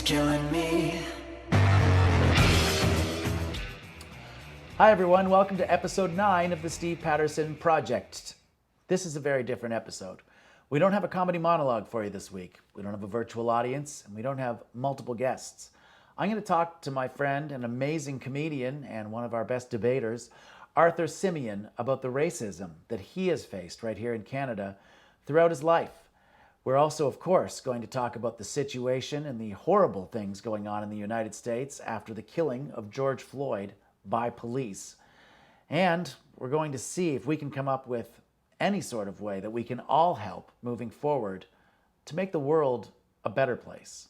killing me. Hi everyone, welcome to episode 9 of the Steve Patterson Projecttt. This is a very different episode. We don't have a comedy monologue for you this week. We don't have a virtual audience, and we don't have multiple guests. I'm going to talk to my friend, an amazing comedian, and one of our best debaters, Arthur Simeon, about the racism that he has faced right here in Canada throughout his life. We're also, of course, going to talk about the situation and the horrible things going on in the United States after the killing of George Floyd by police. And we're going to see if we can come up with any sort of way that we can all help moving forward to make the world a better place.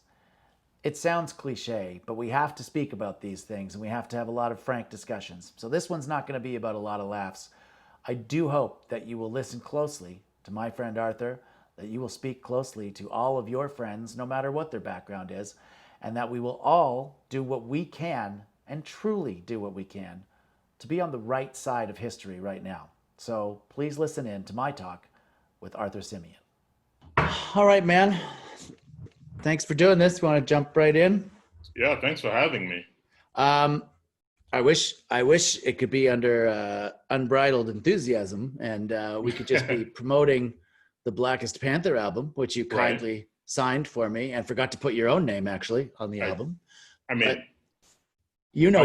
It sounds cliche, but we have to speak about these things and we have to have a lot of frank discussions. So this one's not going to be about a lot of laughs. I do hope that you will listen closely to my friend Arthur, that you will speak closely to all of your friends, no matter what their background is, and that we will all do what we can and truly do what we can to be on the right side of history right now. So please listen in to my talk with Arthur Simeon. All right, man. Thanks for doing this. You want to jump right in? Yeah, thanks for having me. I wish it could be under unbridled enthusiasm, and we could just be promoting the Blackest Panther album, which you kindly signed for me and forgot to put your own name actually on the album. I mean, but you know,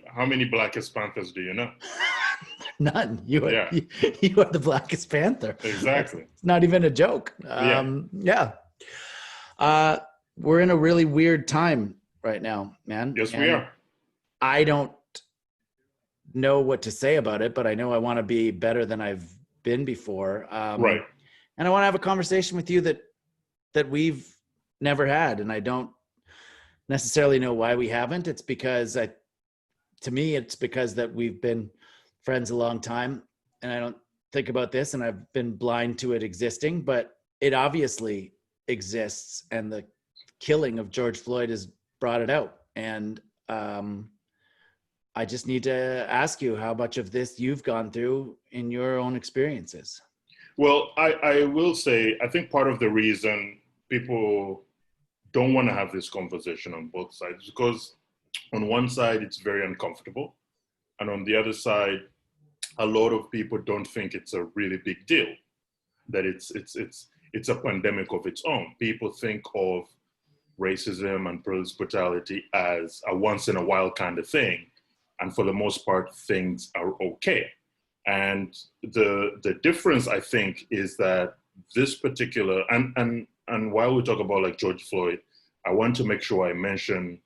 how many Blackest Panthers do you know? None. You are the Blackest Panther. Exactly. It's not even a joke. We're in a really weird time right now, man. Yes, we are. I don't know what to say about it, but I know I want to be better than I've been before. Right. And I want to have a conversation with you that we've never had, and I don't necessarily know why we haven't. It's because to me, it's because that we've been friends a long time, and I don't think about this, and I've been blind to it existing, but it obviously exists, and the killing of George Floyd has brought it out. And I just need to ask you how much of this you've gone through in your own experiences. Well, I will say, I think part of the reason people don't want to have this conversation on both sides, because on one side, it's very uncomfortable. And on the other side, a lot of people don't think it's a really big deal, that it's a pandemic of its own. People think of racism and police brutality as a once in a while kind of thing. And for the most part, things are okay. And the difference, I think, is that this particular, and while we talk about like George Floyd, I want to make sure I mention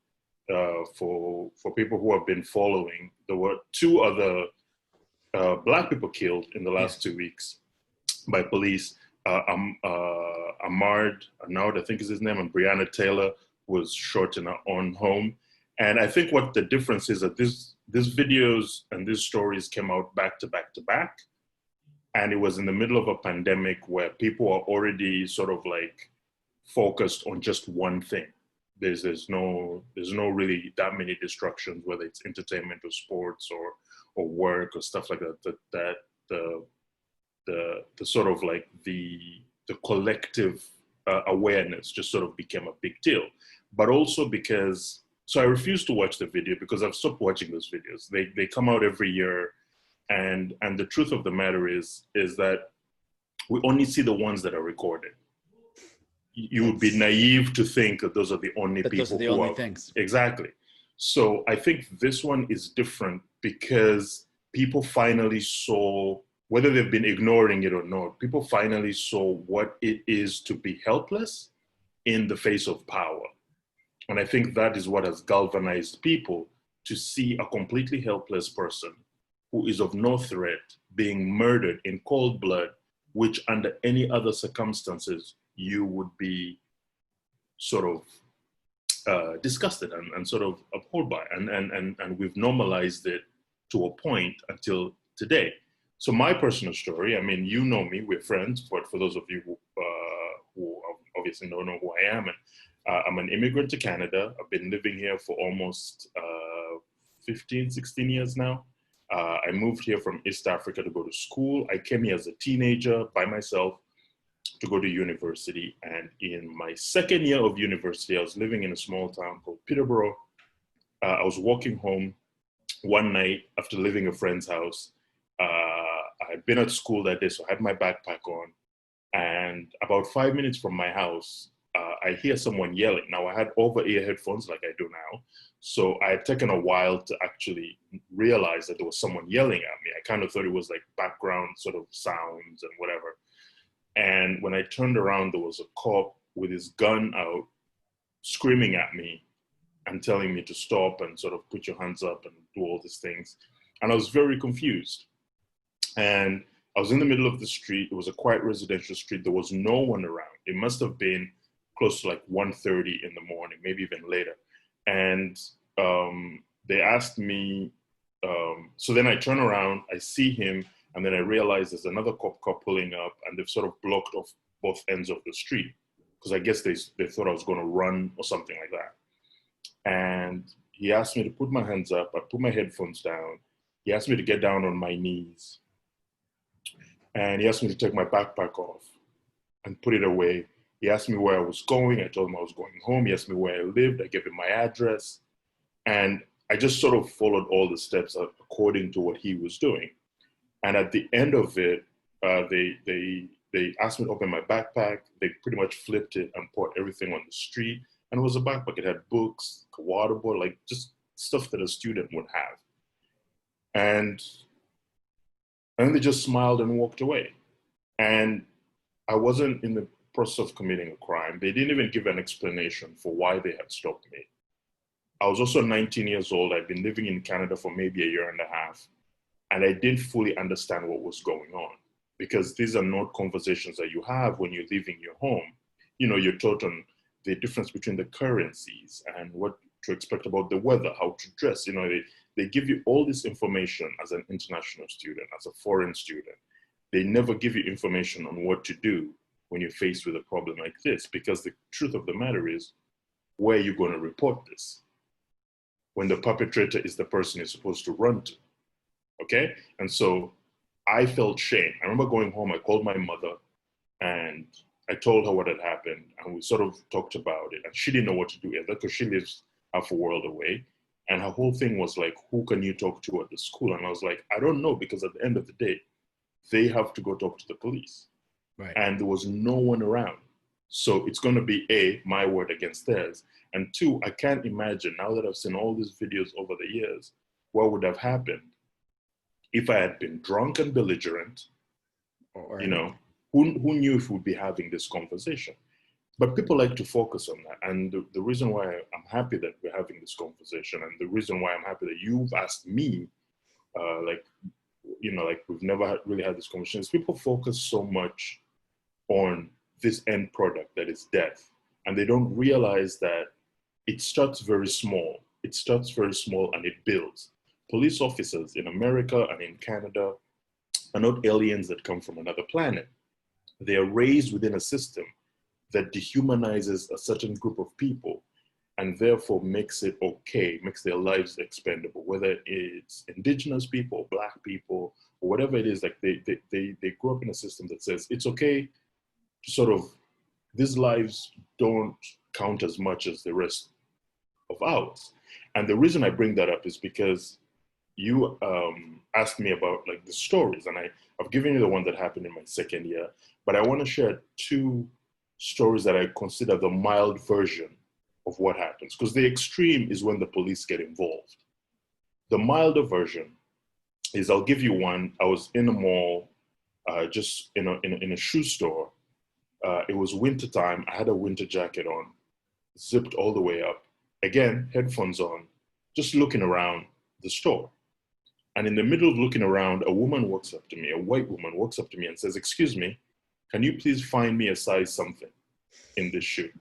for people who have been following, there were 2 other Black people killed in the last 2 weeks by police. Ahmaud, I think is his name, and Breonna Taylor was shot in her own home. And I think what the difference is that these videos and these stories came out back to back to back. And it was in the middle of a pandemic where people are already sort of like focused on just one thing. There's no really that many distractions, whether it's entertainment or sports or work or stuff like that. The sort of like the collective awareness just sort of became a big deal. But also because, so I refuse to watch the video because I've stopped watching those videos. They come out every year, and the truth of the matter is that we only see the ones that are recorded. You would be naive to think that those are the only people. Those are the only things. Exactly. So I think this one is different because people finally saw, whether they've been ignoring it or not, people finally saw what it is to be helpless in the face of power. And I think that is what has galvanized people to see a completely helpless person who is of no threat being murdered in cold blood, which under any other circumstances, you would be sort of disgusted and sort of appalled by. And we've normalized it to a point until today. So my personal story, I mean, you know me, we're friends, but for those of you who obviously don't know who I am, and I'm an immigrant to Canada. I've been living here for almost 15, 16 years now. I moved here from East Africa to go to school. I came here as a teenager by myself. to go to university. And in my second year of university, I was living in a small town called Peterborough. I was walking home one night after leaving a friend's house. I had been at school that day, so I had my backpack on. And about 5 minutes from my house, I hear someone yelling. Now, I had over-ear headphones like I do now. So I had taken a while to actually realize that there was someone yelling at me. I kind of thought it was like background sort of sounds and whatever. And when I turned around, there was a cop with his gun out screaming at me and telling me to stop and sort of put your hands up and do all these things. And I was very confused. And I was in the middle of the street. It was a quiet residential street. There was no one around. It must have been close to like 1:30 in the morning, maybe even later. And they asked me, so then I turn around, I see him, and then I realize there's another cop car pulling up, and they've sort of blocked off both ends of the street, because I guess they thought I was going to run or something like that. And he asked me to put my hands up. I put my headphones down. He asked me to get down on my knees. And he asked me to take my backpack off and put it away. He asked me where I was going. I told him I was going home. He asked me where I lived. I gave him my address. And I just sort of followed all the steps according to what he was doing. And at the end of it, they asked me to open my backpack. They pretty much flipped it and poured everything on the street. And it was a backpack. It had books, a water bottle, like just stuff that a student would have. And then they just smiled and walked away. And I wasn't in the process of committing a crime. They didn't even give an explanation for why they had stopped me. I was also 19 years old. I'd been living in Canada for maybe a year and a half. And I didn't fully understand what was going on, because these are not conversations that you have when you're leaving your home. You know, you're taught on the difference between the currencies and what to expect about the weather, how to dress. You know, they give you all this information as an international student, as a foreign student. They never give you information on what to do when you're faced with a problem like this, because the truth of the matter is, where are you going to report this when the perpetrator is the person you're supposed to run to? Okay? And so I felt shame. I remember going home, I called my mother and I told her what had happened, and we sort of talked about it. And she didn't know what to do either, because she lives half a world away. And her whole thing was like, who can you talk to at the school? And I was like, I don't know, because at the end of the day, they have to go talk to the police. Right. And there was no one around. So it's going to be A, my word against theirs. And two, I can't imagine, now that I've seen all these videos over the years, what would have happened if I had been drunk and belligerent. Or you know, who knew if we'd be having this conversation? But people like to focus on that. And the reason why I'm happy that we're having this conversation, and the reason why I'm happy that you've asked me, like we've never really had this conversation, is people focus so much on this end product that is death. And they don't realize that it starts very small. It starts very small and it builds. Police officers in America and in Canada are not aliens that come from another planet. They are raised within a system that dehumanizes a certain group of people and therefore makes it okay, makes their lives expendable, whether it's indigenous people, black people, or whatever it is. Like they grew up in a system that says it's okay to sort of, these lives don't count as much as the rest of ours. And the reason I bring that up is because you asked me about like the stories, and I've given you the one that happened in my second year, but I want to share two stories that I consider the mild version of what happens, because the extreme is when the police get involved. The milder version is, I'll give you one. I was in a mall, just in a shoe store. It was winter time. I had a winter jacket on, zipped all the way up. Again, headphones on, just looking around the store. And in the middle of looking around, a woman walks up to me, a white woman walks up to me and says, "Excuse me, can you please find me a size something in this shoe?"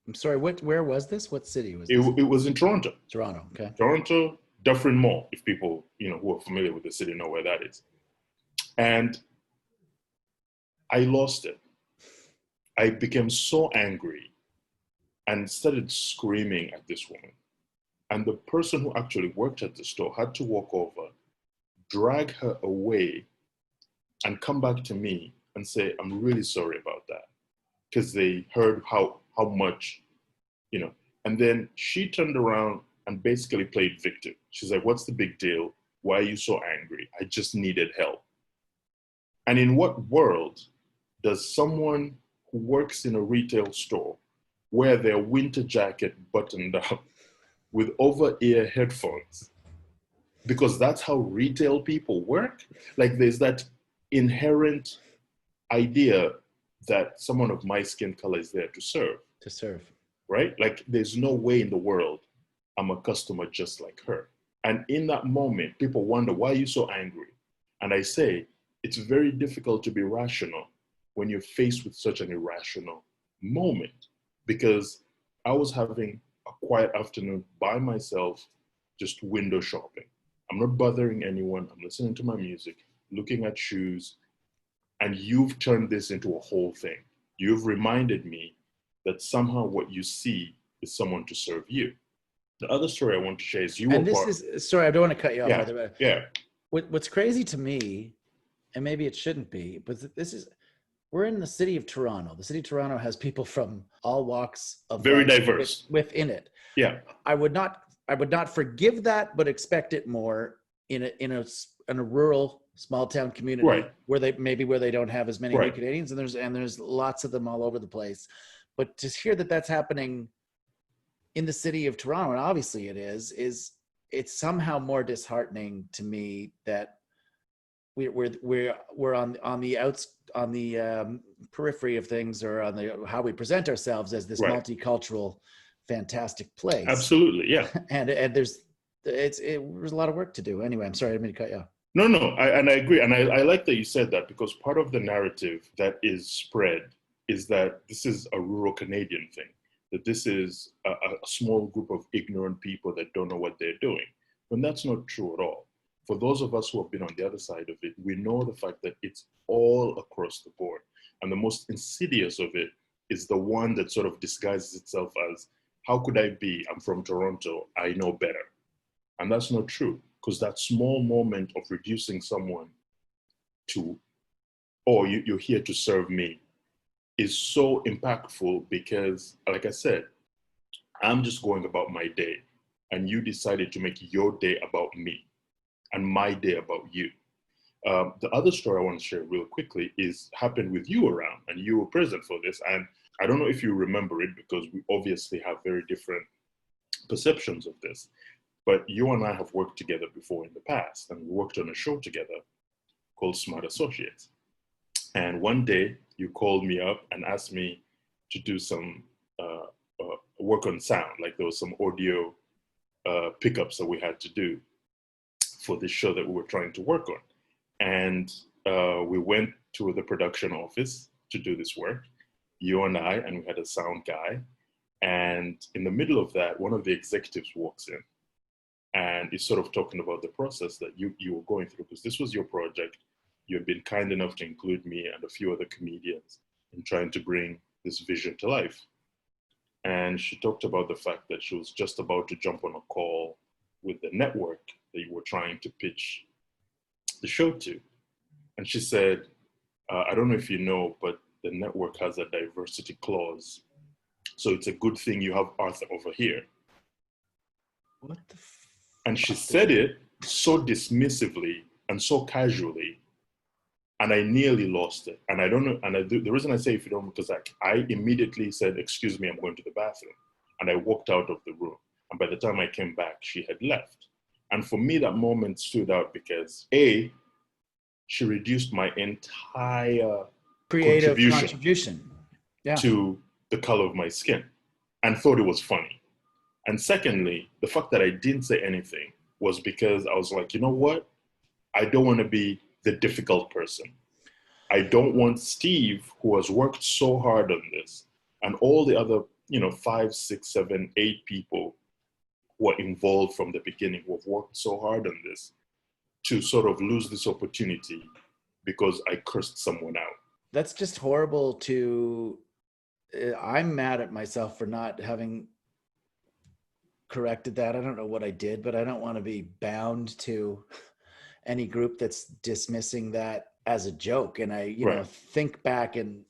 I'm sorry, where was this? What city was this? It was in Toronto. Toronto, okay. Toronto, Dufferin Mall, if people, who are familiar with the city know where that is. And I lost it. I became so angry and started screaming at this woman. And the person who actually worked at the store had to walk over, drag her away, and come back to me and say, "I'm really sorry about that." because they heard how much, you know. And then she turned around and basically played victim. She's like, what's the big deal? Why are you so angry? I just needed help. And in what world does someone who works in a retail store wear their winter jacket buttoned up with over-ear headphones? Because that's how retail people work. Like there's that inherent idea that someone of my skin color is there to serve. To serve. Right? Like there's no way in the world I'm a customer just like her. And in that moment, people wonder, why are you so angry? And I say, it's very difficult to be rational when you're faced with such an irrational moment. Because I was having a quiet afternoon by myself, just window shopping. I'm not bothering anyone. I'm listening to my music, looking at shoes. And you've turned this into a whole thing. You've reminded me that somehow what you see is someone to serve you. The other story I want to share is you and were this part. is, sorry, I don't want to cut you off. Yeah, But yeah. What's crazy to me, and maybe it shouldn't be, but we're in the city of Toronto. The city of Toronto has people from all walks of Very life diverse. within it. Yeah. I would not forgive that, but expect it more in a rural small town community, Right. where they don't have as many Right. new Canadians, and there's lots of them all over the place. But to hear that that's happening in the city of Toronto, and obviously it is it's somehow more disheartening to me that we're on the periphery of things, or on the how we present ourselves as this Right. multicultural, fantastic place. Absolutely. Yeah. and there's a lot of work to do. Anyway, I'm sorry, I didn't mean to cut you off. No, I agree. And I like that you said that, because part of the narrative that is spread is that this is a rural Canadian thing, that this is a small group of ignorant people that don't know what they're doing. When that's not true at all. For those of us who have been on the other side of it, we know the fact that it's all across the board. And the most insidious of it is the one that sort of disguises itself as, how could I be? I'm from Toronto, I know better. And that's not true, because that small moment of reducing someone to, oh, you're here to serve me, is so impactful, because, like I said, I'm just going about my day, and you decided to make your day about me and my day about you. The other story I want to share real quickly happened with you around, and you were present for this. And I don't know if you remember it, because we obviously have very different perceptions of this. But you and I have worked together before in the past, and we worked on a show together called Smart Associates. And one day you called me up and asked me to do some work on sound. Like there was some audio pickups that we had to do for this show that we were trying to work on. And we went to the production office to do this work, you and I, and we had a sound guy. And in the middle of that, one of the executives walks in and is sort of talking about the process that you were going through, because this was your project. You had been kind enough to include me and a few other comedians in trying to bring this vision to life. And she talked about the fact that she was just about to jump on a call with the network that you were trying to pitch the show to. And she said, I don't know if you know, but the network has a diversity clause. So it's a good thing you have Arthur over here. What the And she said it so dismissively and so casually, and I nearly lost it. And I don't know, and the reason I say if you don't, because I immediately said, excuse me, I'm going to the bathroom. And I walked out of the room. And by the time I came back, she had left. And for me, that moment stood out because A, she reduced my entire creative contribution to the color of my skin and thought it was funny. And secondly, the fact that I didn't say anything was because I was like, you know what? I don't want to be the difficult person. I don't want Steve, who has worked so hard on this, and all the other, 5, 6, 7, 8 people who are involved from the beginning, who have worked so hard on this, to sort of lose this opportunity because I cursed someone out. That's just horrible I'm mad at myself for not having corrected that. I don't know what I did, but I don't want to be bound to any group that's dismissing that as a joke. And I, Right. think back and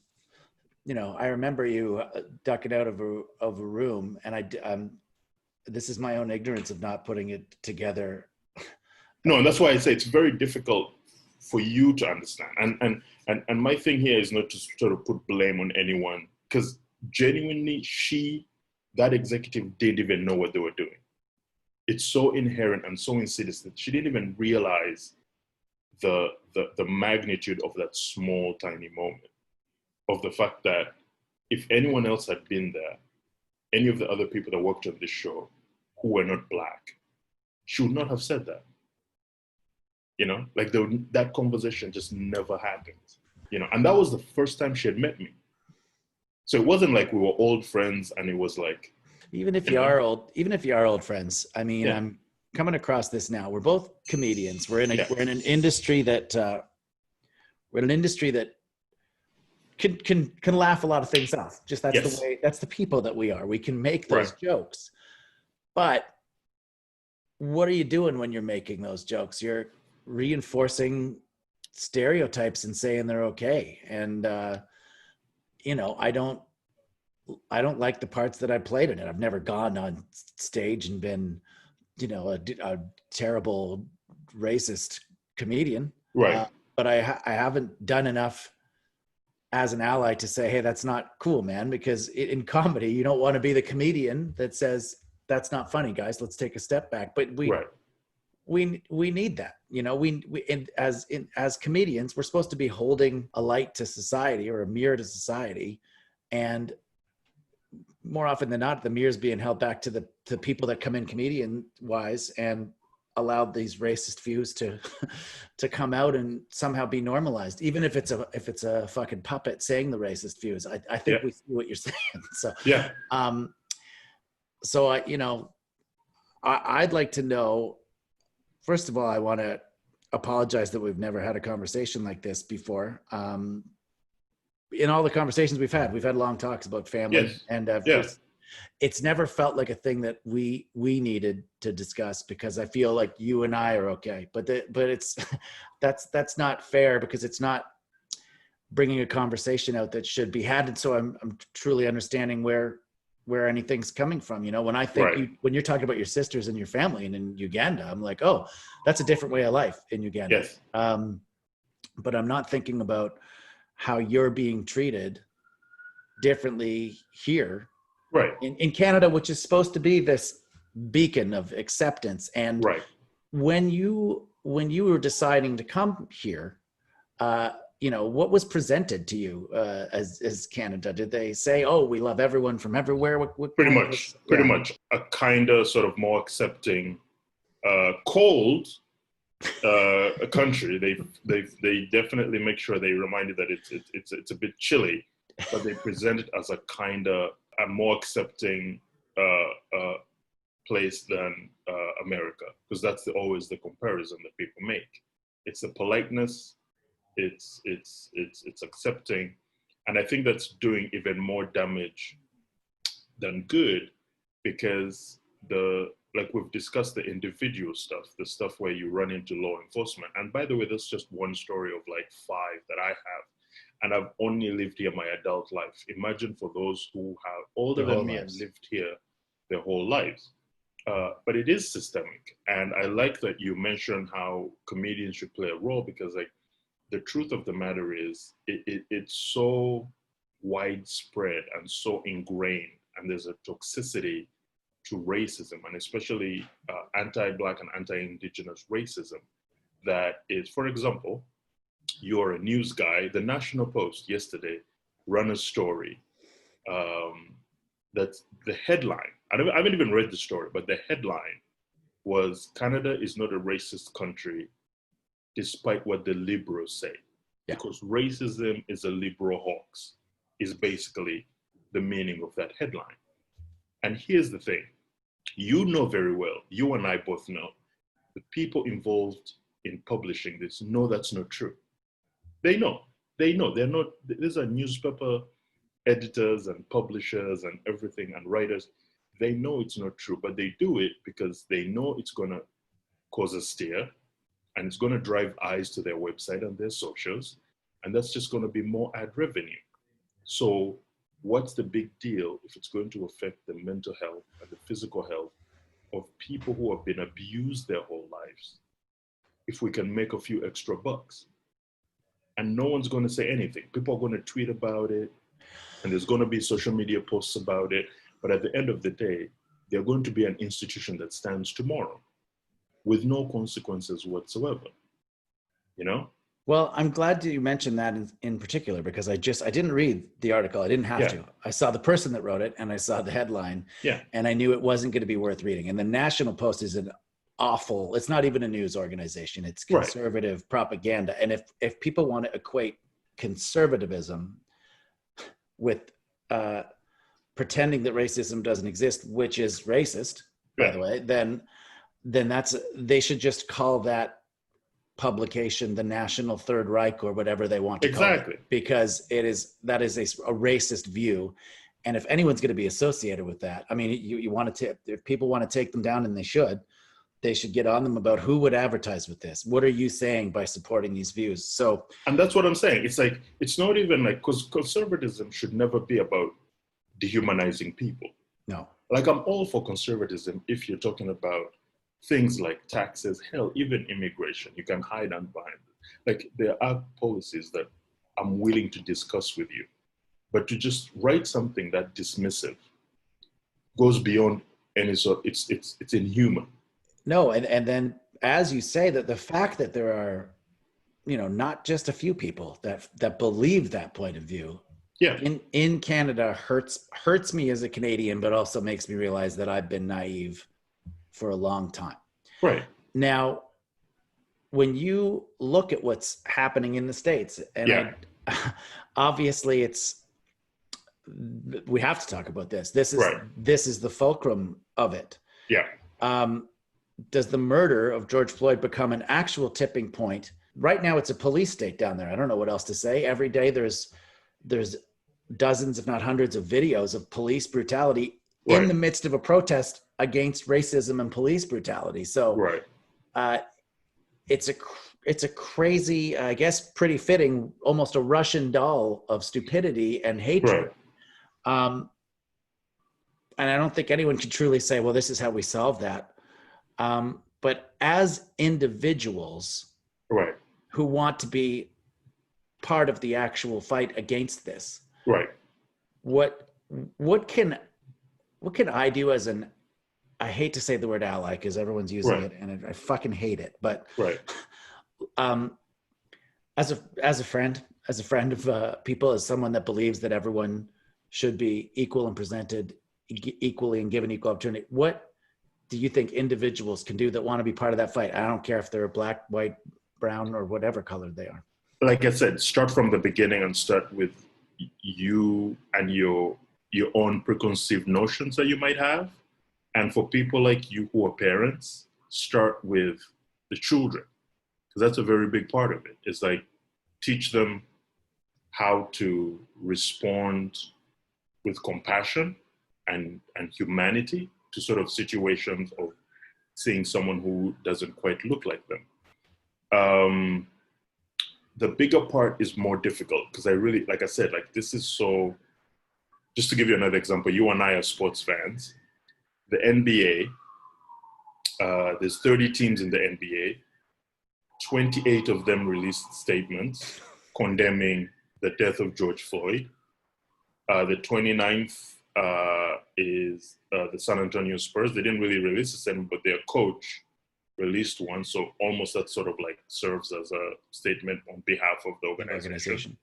I remember you ducking out of a room, and this is my own ignorance of not putting it together. No, and that's why I say it's very difficult for you to understand. And my thing here is not to sort of put blame on anyone, because genuinely, that executive didn't even know what they were doing. It's so inherent and so insidious that she didn't even realize the magnitude of that small, tiny moment, of the fact that if anyone else had been there, any of the other people that worked on this show who were not Black, she would not have said that. Like that conversation just never happened. And that was the first time she had met me. So it wasn't like we were old friends, and it was like, even if you are old friends, I mean, yeah. I'm coming across this now. We're both comedians. We're in an industry that can laugh a lot of things off. Just that's the people that we are. We can make those jokes. But what are you doing when you're making those jokes? You're reinforcing stereotypes and saying they're okay. And I don't like the parts that I played in it. I've never gone on stage and been, a terrible racist comedian. Right. But I haven't done enough as an ally to say, hey, that's not cool, man. Because in comedy, you don't want to be the comedian that says, that's not funny, guys. Let's take a step back. But we need that. As comedians, we're supposed to be holding a light to society, or a mirror to society. And more often than not, the mirror's being held back to the people that come in comedian wise and allow these racist views to come out and somehow be normalized, even if it's a fucking puppet saying the racist views. I think we see what you're saying. So yeah. So I'd like to know, first of all, I want to apologize that we've never had a conversation like this before. In all the conversations we've had long talks about family, and it's never felt like a thing that we needed to discuss, because I feel like you and I are okay. But it's that's not fair, because it's not bringing a conversation out that should be had. And so I'm truly understanding where anything's coming from. When I think when you're talking about your sisters and your family and in Uganda, I'm like, oh, that's a different way of life in Uganda. Yes. But I'm not thinking about how you're being treated differently here in Canada, which is supposed to be this beacon of acceptance. And when you were deciding to come here, what was presented to you as Canada? Did they say, oh, we love everyone from everywhere? What pretty much a kind of sort of more accepting, cold a country. They definitely make sure they remind you that it's a bit chilly, but they present it as a kind of a more accepting place than America, because that's always the comparison that people make. It's the politeness, it's accepting, and I think that's doing even more damage than good, because like we've discussed, the individual stuff, the stuff where you run into law enforcement. And by the way, that's just one story of like 5 that I have. And I've only lived here my adult life. Imagine for those who have older than me and lived here their whole lives. But it is systemic. And I like that you mentioned how comedians should play a role, because like the truth of the matter is it's so widespread and so ingrained, and there's a toxicity to racism, and especially anti-Black and anti-Indigenous racism, that is, for example, you're a news guy. The National Post yesterday ran a story that the headline, I haven't even read the story, but the headline was, Canada is not a racist country despite what the liberals say. Because racism is a liberal hoax, is basically the meaning of that headline. And here's the thing. You know very well, you and I both know, the people involved in publishing this know that's not true. They know. They're not, these are newspaper editors and publishers and everything and writers. They know it's not true, but they do it because they know it's going to cause a stir, and it's going to drive eyes to their website and their socials, and that's just going to be more ad revenue. So what's the big deal if it's going to affect the mental health and the physical health of people who have been abused their whole lives if we can make a few extra bucks? And no one's going to say anything. People are going to tweet about it, and there's going to be social media posts about it. But at the end of the day, they're going to be an institution that stands tomorrow with no consequences whatsoever, you know? Well, I'm glad you mentioned that in particular, because I didn't read the article. I didn't have to. I saw the person that wrote it and I saw the headline, and I knew it wasn't going to be worth reading. And the National Post is it's not even a news organization. It's conservative propaganda. And if people want to equate conservatism with pretending that racism doesn't exist, which is racist, by the way, then they should just call that publication the National Third Reich or whatever they want to call it, because that is a racist view. And if anyone's going to be associated with that, I mean, you want to if people want to take them down, and they should get on them about who would advertise with this. What are you saying by supporting these views? So, and that's what I'm saying. It's like, it's not even like, because conservatism should never be about dehumanizing people. No. Like, I'm all for conservatism if you're talking about things like taxes, hell, even immigration. You can hide and behind it. Like, there are policies that I'm willing to discuss with you. But to just write something that dismissive goes beyond any sort, it's inhuman. No, and then, as you say, that the fact that there are, not just a few people that believe that point of view, in Canada hurts me as a Canadian, but also makes me realize that I've been naive for a long time. Right. Now, when you look at what's happening in the States, and obviously we have to talk about this. This is the fulcrum of it. Yeah. Does the murder of George Floyd become an actual tipping point? Right now, it's a police state down there. I don't know what else to say. Every day there's dozens, if not hundreds, of videos of police brutality in the midst of a protest against racism and police brutality. So it's a crazy, I guess, pretty fitting, almost a Russian doll of stupidity and hatred. And I don't think anyone can truly say, well, this is how we solve that. But as individuals who want to be part of the actual fight against this, what can I do as I hate to say the word ally because everyone's using it and I fucking hate it, but as a friend of people, as someone that believes that everyone should be equal and presented equally and given equal opportunity, what do you think individuals can do that want to be part of that fight? I don't care if they're black, white, brown, or whatever color they are. Like I said, start from the beginning and start with you and your own preconceived notions that you might have. And for people like you who are parents, start with the children, because that's a very big part of it. It's like, teach them how to respond with compassion and humanity to sort of situations of seeing someone who doesn't quite look like them. The bigger part is more difficult because I really, like I said, like this is so, just to give you another example, you and I are sports fans. The NBA, there's 30 teams in the NBA. 28 of them released statements condemning the death of George Floyd. The 29th is the San Antonio Spurs. They didn't really release a statement, but their coach released one. So almost that sort of like serves as a statement on behalf of the organization.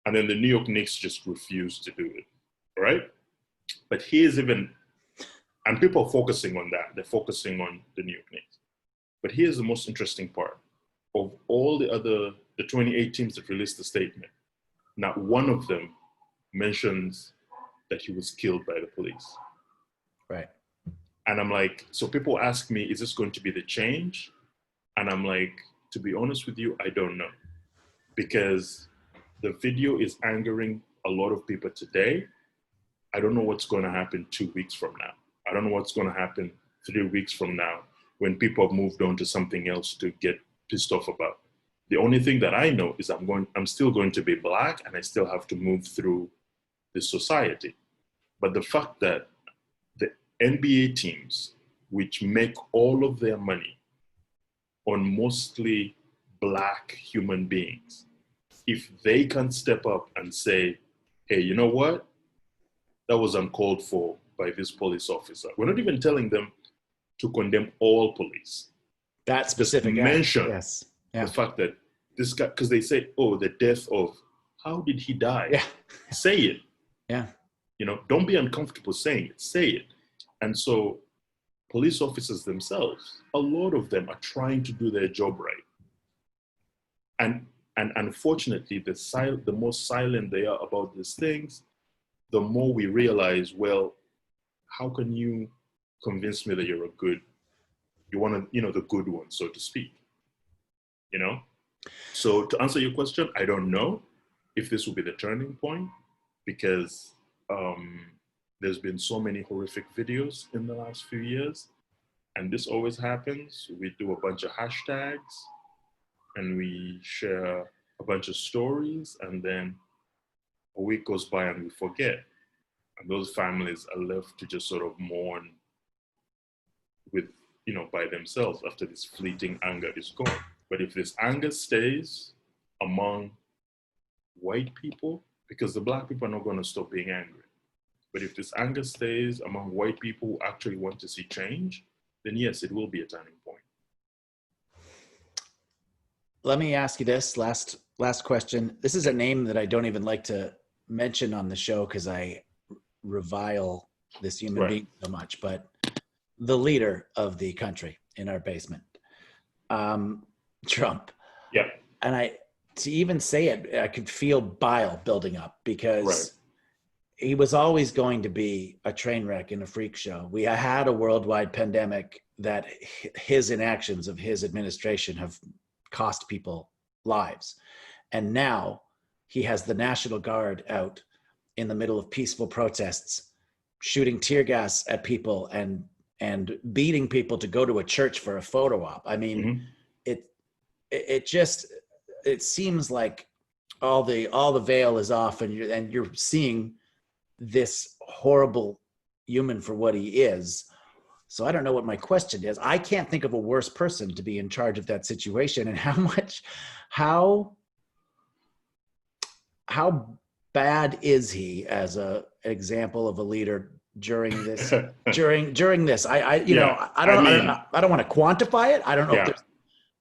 And then the New York Knicks just refused to do it, right? But here's even, and people are focusing on that. They're focusing on the New York Knicks. But here's the most interesting part. Of all the 28 teams that released the statement, not one of them mentions that he was killed by the police. Right. And I'm like, so people ask me, is this going to be the change? And I'm like, to be honest with you, I don't know. Because the video is angering a lot of people today. I don't know what's going to happen 2 weeks from now. I don't know what's going to happen 3 weeks from now when people have moved on to something else to get pissed off about. The only thing that I know is I'm still going to be Black and I still have to move through this society. But the fact that the NBA teams, which make all of their money on mostly Black human beings, if they can step up and say, hey, you know what? That was uncalled for by this police officer. We're not even telling them to condemn all police. That specific Just mention act. Yes. Yeah. the fact that this guy, because they say, oh, the death of, how did he die? Yeah. Say it. Yeah. Don't be uncomfortable saying it. Say it. And so police officers themselves, a lot of them are trying to do their job right. And unfortunately, the more silent they are about these things, the more we realize, well, how can you convince me that you want to, the good one, so to speak, So to answer your question, I don't know if this will be the turning point, because there's been so many horrific videos in the last few years, and this always happens. We do a bunch of hashtags and we share a bunch of stories, and then a week goes by and we forget. And those families are left to just sort of mourn with, by themselves after this fleeting anger is gone. But if this anger stays among white people, because the Black people are not going to stop being angry. But if this anger stays among white people who actually want to see change, then yes, it will be a turning point. Let me ask you this last question. This is a name that I don't even like to mention on the show because I revile this human being so much, but the leader of the country in our basement, Trump. Yeah. And to even say it, I could feel bile building up, because he was always going to be a train wreck and a freak show. We had a worldwide pandemic that his inactions of his administration have cost people lives. And now he has the National Guard out in the middle of peaceful protests, shooting tear gas at people and beating people to go to a church for a photo op. I mean, it seems like all the veil is off, and you're seeing this horrible human for what he is. So I don't know what my question is. I can't think of a worse person to be in charge of that situation. And how bad is he as an example of a leader during this? during this, I don't want to quantify it. I don't know if there's,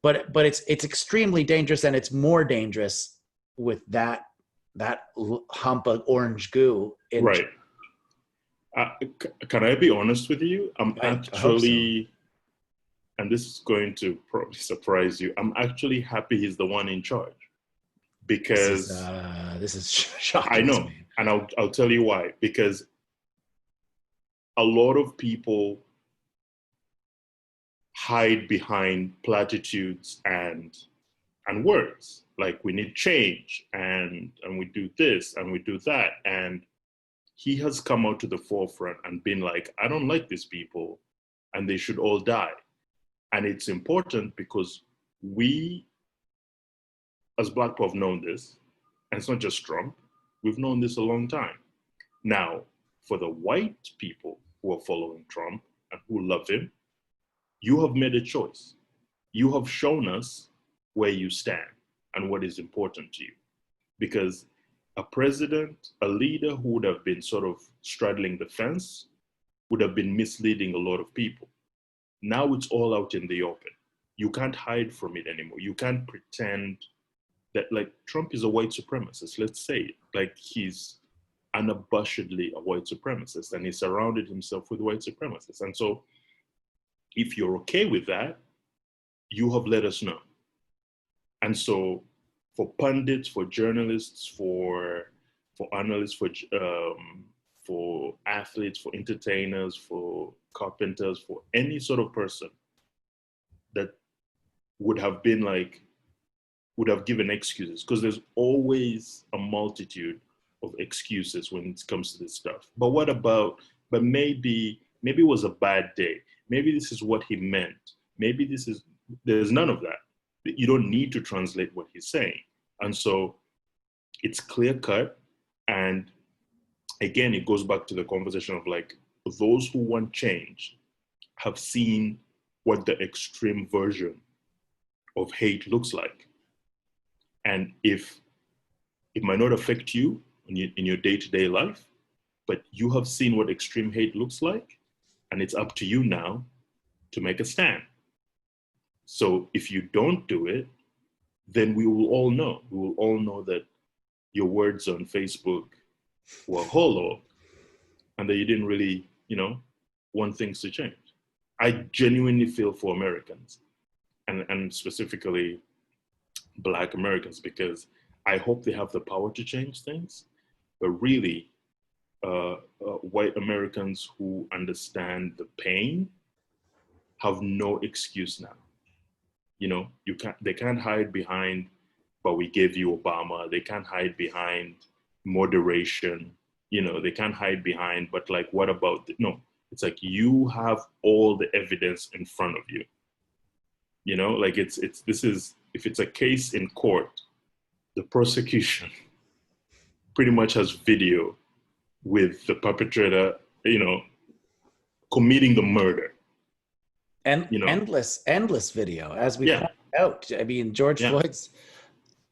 but it's extremely dangerous, and it's more dangerous with that hump of orange goo. Right. Can I be honest with you? I'm actually, and this is going to probably surprise you, I'm actually happy he's the one in charge, because this is shocking. I know, and I'll tell you why. Because a lot of people hide behind platitudes and words like we need change and we do this and we do that, and he has come out to the forefront and been like, I don't like these people and they should all die. And it's important because we as Black people have known this, and it's not just Trump, we've known this a long time. Now, for the white people who are following Trump and who love him, you have made a choice. You have shown us where you stand and what is important to you. Because a president, a leader who would have been sort of straddling the fence would have been misleading a lot of people. Now it's all out in the open. You can't hide from it anymore. You can't pretend that, like, Trump is a white supremacist, let's say it. Like, he's unabashedly a white supremacist, and he surrounded himself with white supremacists. And so if you're okay with that, you have let us know. And so for pundits, for journalists, for analysts, for athletes, for entertainers, for carpenters, for any sort of person that would have given excuses, because there's always a multitude of excuses when it comes to this stuff. But maybe it was a bad day. Maybe this is what he meant. There's none of that. You don't need to translate what he's saying. And so it's clear cut, and again, it goes back to the conversation of like, those who want change have seen what the extreme version of hate looks like. And if it might not affect you in your day-to-day life, but you have seen what extreme hate looks like, and it's up to you now to make a stand. So if you don't do it, then we will all know. We will all know that your words on Facebook were hollow and that you didn't really, want things to change. I genuinely feel for Americans and specifically Black Americans, because I hope they have the power to change things. But really, white Americans who understand the pain have no excuse now. They can't hide behind, but we gave you Obama. They can't hide behind moderation. They can't hide behind, but like, what about, no, it's like you have all the evidence in front of you. Like if it's a case in court, the prosecution pretty much has video with the perpetrator, committing the murder. And endless video, as we pointed out. I mean, George Floyd's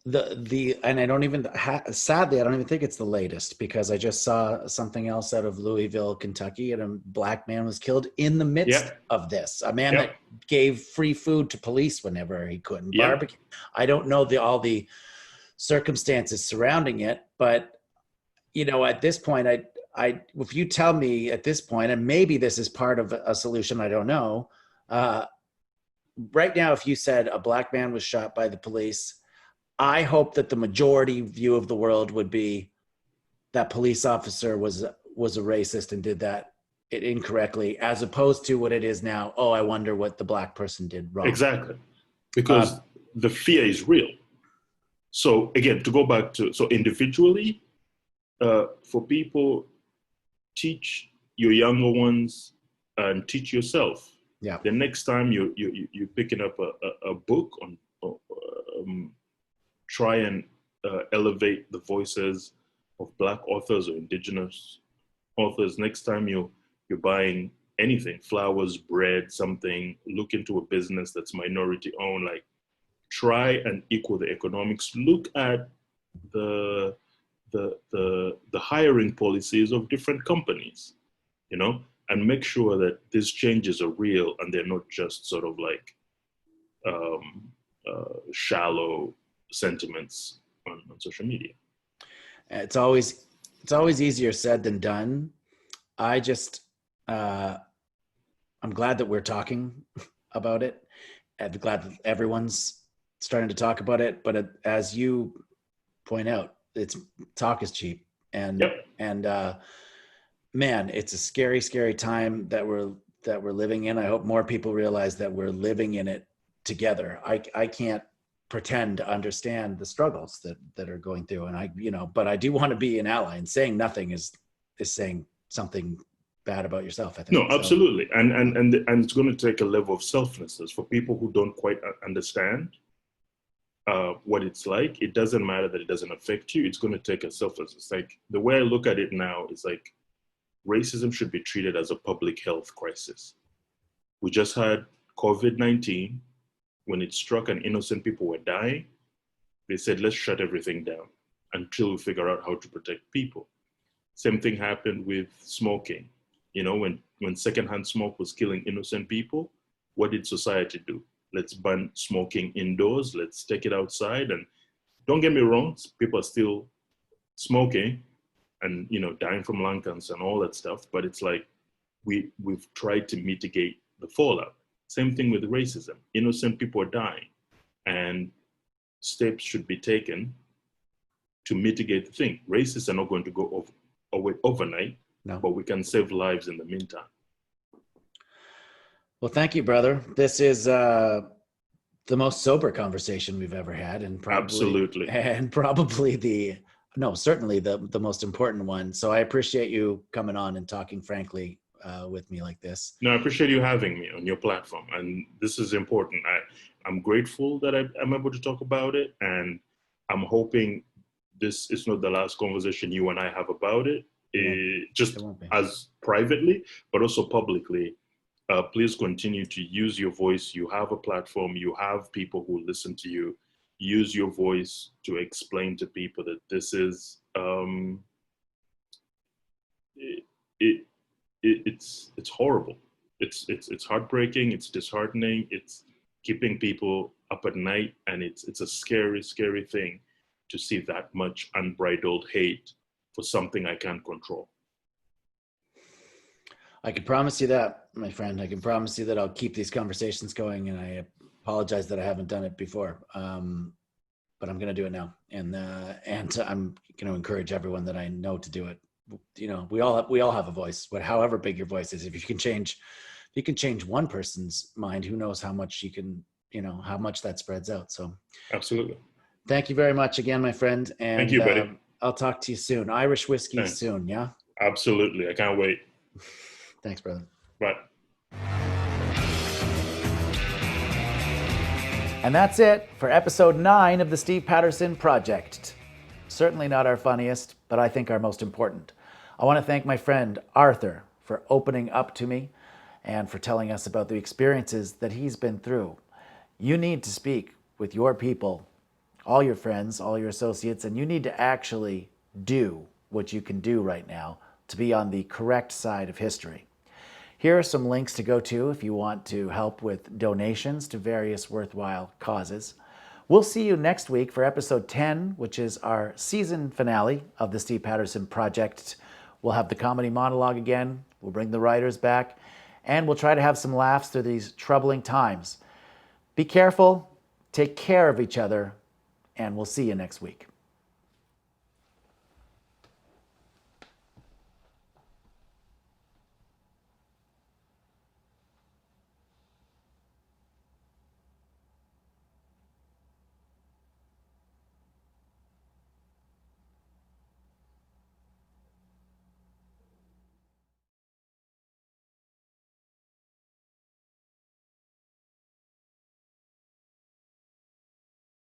and I don't even sadly I don't even think it's the latest, because I just saw something else out of Louisville, Kentucky, and a Black man was killed in the midst of this. A man that gave free food to police whenever he couldn't barbecue. I don't know all the circumstances surrounding it, but at this point, if you tell me at this point, and maybe this is part of a solution, I don't know. Right now, if you said a Black man was shot by the police, I hope that the majority view of the world would be that police officer was a racist and did that incorrectly, as opposed to what it is now. Oh, I wonder what the Black person did wrong. Exactly. Because the fear is real. So again, to go back to, so individually, for people, teach your younger ones and teach yourself. Yeah. The next time you're picking up a book on, try and elevate the voices of Black authors or Indigenous authors. Next time you're buying anything, flowers, bread, something, look into a business that's minority owned. Like, try and equal the economics. Look at the hiring policies of different companies, and make sure that these changes are real and they're not just sort of like shallow sentiments on social media. It's always easier said than done. I just I'm glad that we're talking about it. I'm glad that everyone's starting to talk about it. But as you point out, talk is cheap, and man, it's a scary, scary time that we're living in. I hope more people realize that we're living in it together. I can't pretend to understand the struggles that are going through, and but I do want to be an ally, and saying nothing is saying something bad about yourself, I think. No, absolutely. And it's going to take a level of selflessness for people who don't quite understand what it's like. It doesn't matter that it doesn't affect you. It's going to take a selflessness. Like, the way I look at it now is like, racism should be treated as a public health crisis. We just had COVID-19. When it struck and innocent people were dying, they said, let's shut everything down until we figure out how to protect people. Same thing happened with smoking. When secondhand smoke was killing innocent people, what did society do? Let's ban smoking indoors. Let's take it outside. And don't get me wrong, people are still smoking and, dying from lung cancer and all that stuff. But it's like, we've tried to mitigate the fallout. Same thing with racism. Innocent people are dying, and steps should be taken to mitigate the thing. Racists are not going to go away overnight, but we can save lives in the meantime. Well, thank you, brother. This is the most sober conversation we've ever had, and probably certainly the most important one. So I appreciate you coming on and talking frankly with me like this. No, I appreciate you having me on your platform, and this is important. I'm grateful that I'm able to talk about it, and I'm hoping this is not the last conversation you and I have about it. just It won't be. as privately, but also publicly. Please continue to use your voice. You have a platform. You have people who listen to you. Use your voice to explain to people that this is it, it's horrible. It's heartbreaking. It's disheartening. It's keeping people up at night, and it's a scary thing to see that much unbridled hate for something I can't control. I can promise you that, my friend. I can promise you that I'll keep these conversations going, and I apologize that I haven't done it before. But I'm going to do it now, and I'm going to encourage everyone that I know to do it. You know, we all have a voice, but however big your voice is, if you can change one person's mind, who knows how much you can, how much that spreads out. So Absolutely. thank you very much again, my friend. And Thank you, buddy. I'll talk to you soon. Irish whiskey Thanks. soon. Yeah. Absolutely. I can't wait. Thanks, brother. Bye. And that's it for episode 9 of the Steve Patterson Projecttt. Certainly not our funniest, but I think our most important. I want to thank my friend Arthur for opening up to me and for telling us about the experiences that he's been through. You need to speak with your people, all your friends, all your associates, and you need to actually do what you can do right now to be on the correct side of history. Here are some links to go to if you want to help with donations to various worthwhile causes. We'll see you next week for episode 10, which is our season finale of the Steve Patterson Projecttt. We'll have the comedy monologue again. We'll bring the writers back, and we'll try to have some laughs through these troubling times. Be careful, take care of each other, and we'll see you next week.